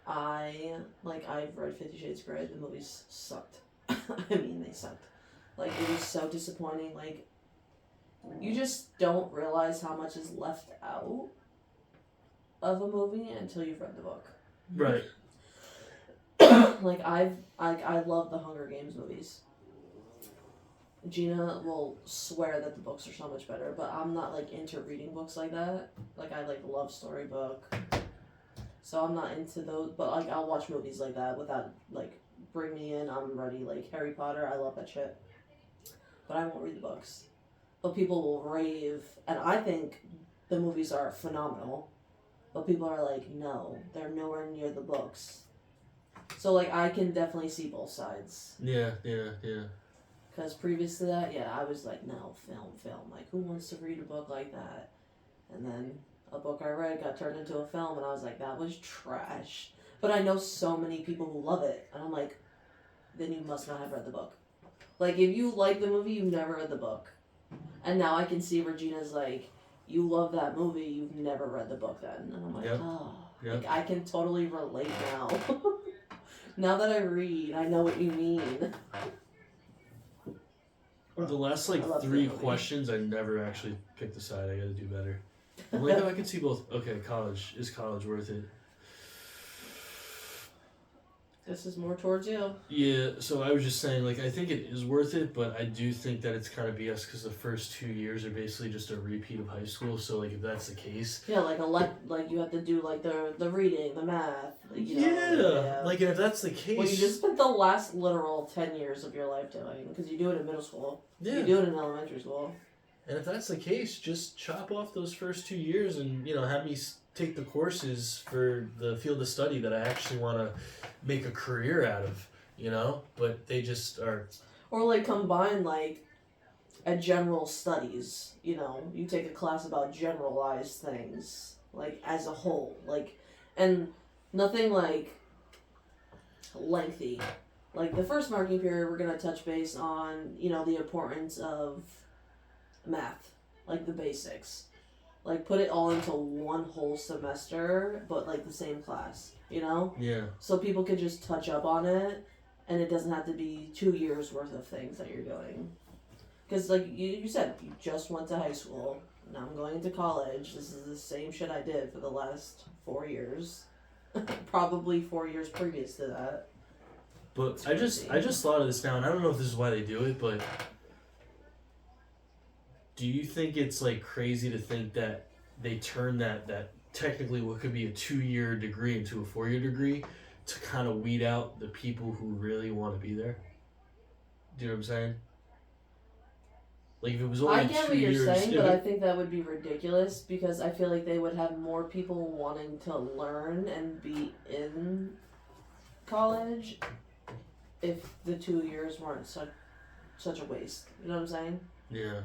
I've read 50 Shades of Grey. The movies sucked. I mean, they sucked. Like, it was so disappointing. Like, you just don't realize how much is left out of a movie until you've read the book. Right. Like I love the Hunger Games movies. Gina will swear that the books are so much better, but I'm not like into reading books like that. Like I like love storybook, so I'm not into those. But like I'll watch movies like that without like bring me in. I'm ready. Like Harry Potter, I love that shit, but I won't read the books. But people will rave, and I think the movies are phenomenal. But people are like, no, they're nowhere near the books. So, like, I can definitely see both sides. Yeah. Because previous to that, yeah, I was like, no, film. Like, who wants to read a book like that? And then a book I read got turned into a film, and I was like, that was trash. But I know so many people who love it, and I'm like, then you must not have read the book. Like, if you like the movie, you've never read the book. And now I can see Regina's like, you love that movie, you've never read the book then. And I'm like, Yep. oh. Yep. Like, I can totally relate now. Now that I read, I know what you mean. The last like I love 3 the movie. questions, I never actually picked a side. I gotta do better. I'm like, oh, I can see both. Okay, college. Is college worth it? This is more towards you. Yeah, so I was just saying, like, I think it is worth it, but I do think that it's kind of BS because the first 2 years are basically just a repeat of high school. So, like, if that's the case, Yeah, like like you have to do like the reading, the math. You know, yeah, like, and if that's the case, well, you just spent the last literal 10 years of your life doing because you do it in middle school. yeah, You do it in elementary school. and if that's the case, just chop off those first 2 years and have me take the courses for the field of study that I actually want to make a career out of, but they just are. Or like combine like a general studies, you take a class about generalized things, like as a whole, like, and nothing like lengthy. Like the first marking period, we're gonna touch base on, the importance of math, like the basics. Like put it all into one whole semester, but like the same class, Yeah. So people could just touch up on it, and it doesn't have to be 2 years worth of things that you're doing. Because like you said, you just went to high school. Now I'm going into college. This is the same shit I did for the last 4 years. Probably 4 years previous to that. But I just thought of this now, and I don't know if this is why they do it, but do you think it's like crazy to think that they turn that technically what could be a 2-year degree into a 4-year degree to kind of weed out the people who really want to be there? Do you know what I'm saying? Like if it was only I get 2 what you're years, saying, but I think that would be ridiculous because I feel like they would have more people wanting to learn and be in college if the 2 years weren't such a waste. You know what I'm saying? yeah,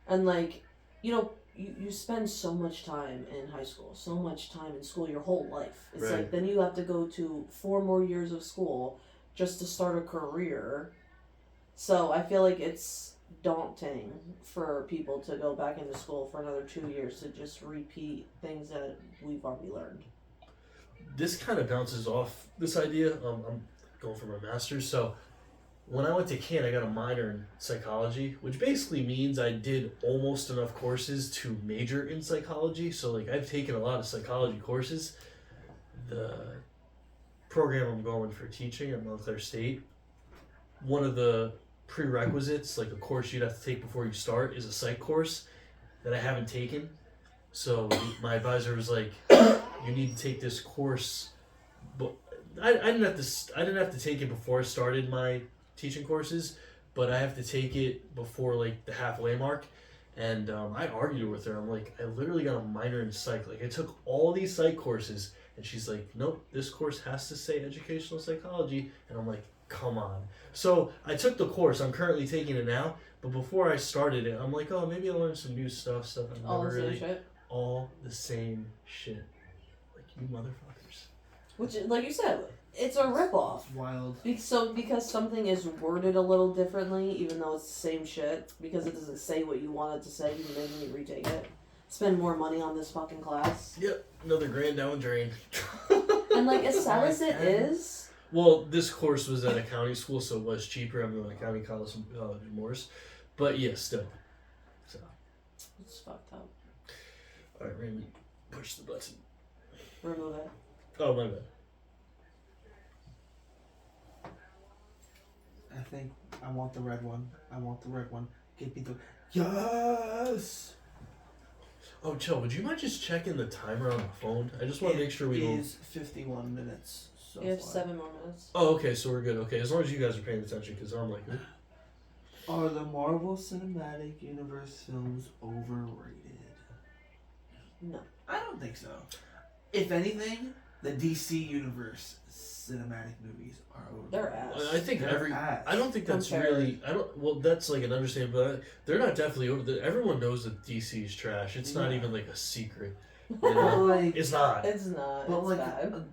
And like, you spend so much time in high school, so much time in school, your whole life. It's Right. like then you have to go to 4 more years of school just to start a career. So I feel like it's daunting for people to go back into school for another 2 years to just repeat things that we've already learned. This kind of bounces off this idea. I'm going for my master's, so when I went to Kent, I got a minor in psychology, which basically means I did almost enough courses to major in psychology. So like I've taken a lot of psychology courses. The program I'm going for teaching at Montclair State, one of the prerequisites, like a course you'd have to take before you start, is a psych course that I haven't taken. So my advisor was like, "You need to take this course," but I didn't have to take it before I started my teaching courses, but I have to take it before like the halfway mark. And I argued with her. I'm like, I literally got a minor in psych. Like I took all these psych courses, and she's like, nope, this course has to say educational psychology. And I'm like, come on. So I took the course. I'm currently taking it now. But before I started it, I'm like, oh, maybe I'll learn some new stuff I've All never the same really. shit. All the same shit. Like you motherfuckers. Which, like you said, it's a ripoff. It's wild. Because something is worded a little differently, even though it's the same shit, because it doesn't say what you want it to say, you make me retake it. Spend more money on this fucking class. Yep, another grand down the drain. And like, as sad as it is... Well, this course was at a county school, so it was cheaper. I'm going to county college in Morris. But yeah, still. So. It's fucked up. Alright, Randy, push the button. Remove it. Oh, my bad. I think I want the red one. Give me the... Yes! Oh, Joe, would you mind just checking the timer on the phone? I just want to make sure we It don't... is 51 minutes so You have far. 7 more minutes. Oh, okay, so we're good. Okay, as long as you guys are paying attention, because I'm like... Are the Marvel Cinematic Universe films overrated? No. I don't think so. If anything, the DC Universe cinematic movies are overrated. They're ass. I think They're ass. I don't think that's Compared. really... Well, that's like an understanding, but they're not definitely over... Everyone knows that DC is trash. It's not Yeah. even like a secret. You But know? like, It's not. It's not. but It's like, bad.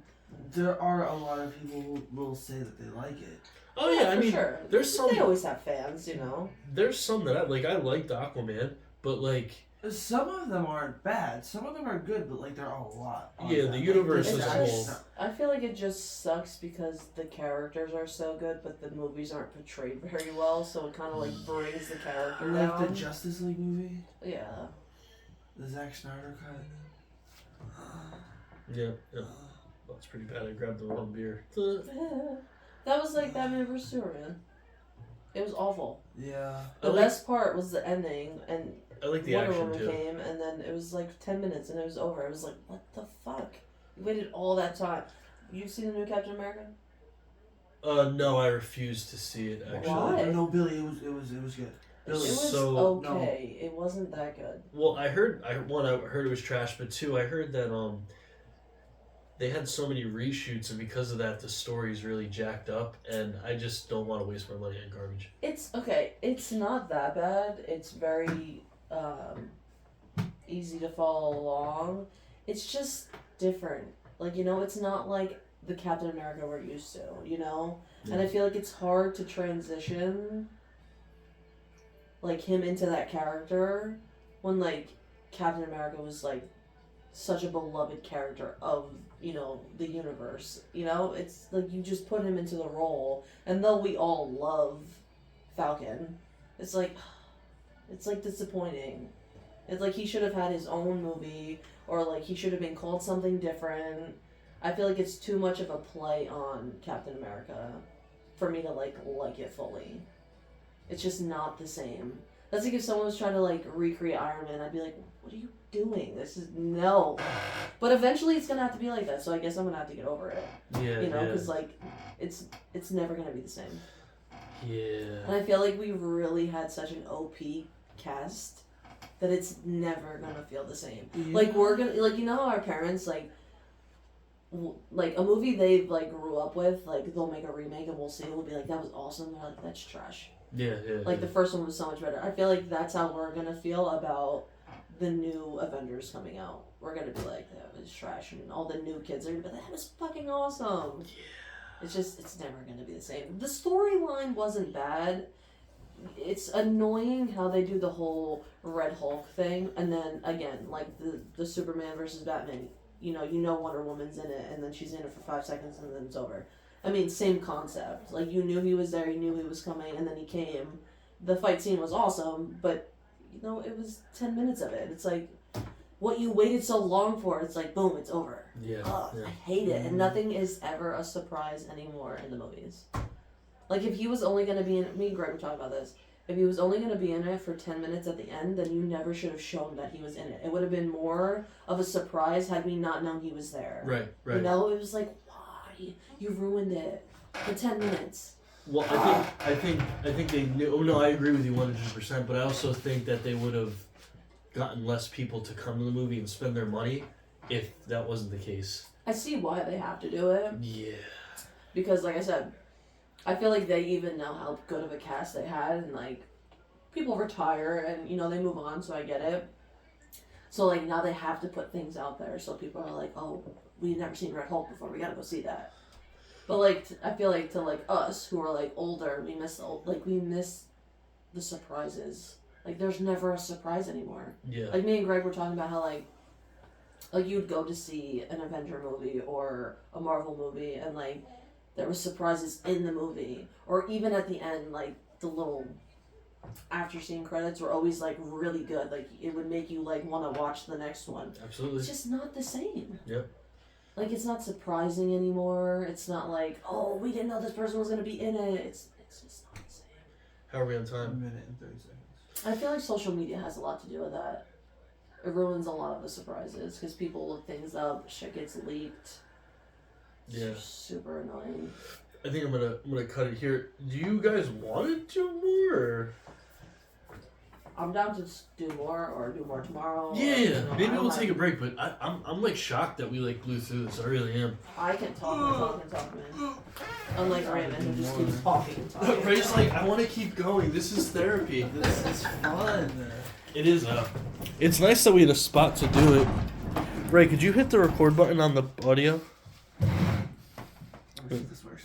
there are a lot of people who will say that they like it. Oh, yeah, I for mean, sure. there's some... They always have fans, you know. There's some that I like. I liked Aquaman, but like... Some of them aren't bad. Some of them are good, but like there are a lot. on Yeah, them. the Like, universe this It's as a is- whole. I feel like it just sucks because the characters are so good, but the movies aren't portrayed very well, so it kind of like brings the character Like down. the Justice League movie, Yeah. the Zack Snyder cut. Yeah. Well, it's pretty bad. I grabbed the wrong beer. That was like Batman vs Superman. It was awful. Yeah. The I like- best part was the ending, and I like the Wonder action, Woman too. came, and then it was like 10 minutes, and it was over. I was like, what the fuck? You waited all that time. You seen the new Captain America? No, I refuse to see it, actually. Why? No, Billy, it was good. It Billy, was So- okay. It wasn't that good. Well, I heard it was trash, but two, I heard that they had so many reshoots, and because of that, the story's really jacked up, and I just don't want to waste my money on garbage. It's okay. It's not that bad. It's very easy to follow along. It's just different. Like, you know, it's not like the Captain America we're used to, you know? And I feel like it's hard to transition like him into that character when like Captain America was like such a beloved character of, you know, the universe. You know, it's like you just put him into the role, and though we all love Falcon, it's like disappointing. It's like he should have had his own movie, or like he should have been called something different. I feel like it's too much of a play on Captain America for me to like it fully. It's just not the same. That's like if someone was trying to like recreate Iron Man, I'd be like, what are you doing? This is no. But eventually it's gonna have to be like that, so I guess I'm gonna have to get over it. Yeah, You know, yeah. because like it's never gonna be the same. Yeah. And I feel like we really had such an OP cast that it's never gonna feel the same. Yeah. Like we're gonna like, you know how our parents like like a movie they like grew up with, like they'll make a remake and we'll see it, we'll be like, that was awesome. They're like, that's trash. Yeah, yeah. Like the first one was so much better. I feel like that's how we're gonna feel about the new Avengers coming out. We're gonna be like, that was trash, and all the new kids are gonna be like, that was fucking awesome. Yeah. It's just, it's never gonna be the same. The storyline wasn't bad. it's annoying how they do the whole Red Hulk thing, and then again, like the Superman versus Batman. You know Wonder Woman's in it, and then she's in it for 5 seconds, and then it's over. I mean, same concept. Like, you knew he was there, you knew he was coming, and then he came. The fight scene was awesome, but, it was 10 minutes of it. It's like, what you waited so long for, it's like, boom, it's over. Yeah. Ugh, Yeah. I hate it, and nothing is ever a surprise anymore in the movies. Like, if he was only going to be in... Me and Greg were talking about this. If he was only going to be in it for 10 minutes at the end, then you never should have shown that he was in it. It would have been more of a surprise had we not known he was there. Right. It was like, why? You ruined it for 10 minutes. Well, I think they knew. Oh no, I agree with you 100%. But I also think that they would have gotten less people to come to the movie and spend their money if that wasn't the case. I see why they have to do it. Yeah. Because, like I said, I feel like they even know how good of a cast they had, and like people retire and they move on, so I get it. So like now they have to put things out there, so people are like, oh, we've never seen Red Hulk before, we gotta go see that. But like I feel like to like us who are like older, we miss the surprises. Like there's never a surprise anymore. Yeah. Like me and Greg were talking about how like you'd go to see an Avenger movie or a Marvel movie, and like there were surprises in the movie, or even at the end, like the little after scene credits were always like really good. Like it would make you like want to watch the next one. Absolutely. It's just not the same. Yep. Like it's not surprising anymore. It's not like, oh, we didn't know this person was gonna be in it. It's just not the same. How are we on 1 time? minute and 30 seconds. I feel like social media has a lot to do with that. It ruins a lot of the surprises because people look things up, shit gets leaked. Yeah. Super annoying. I think I'm gonna cut it here. Do you guys want to do more? Or? I'm down to do more or do more tomorrow. Yeah. Or, Maybe we'll take a break. But I'm like shocked that we like blew through this. I really am. I can talk and talk, man. Unlike Raymond, who just keeps talking and talking. Ray's like, I want to keep going. This is therapy. This is fun. It is. It's nice that we had a spot to do it. Ray, could you hit the record button on the audio? Let's see if this works.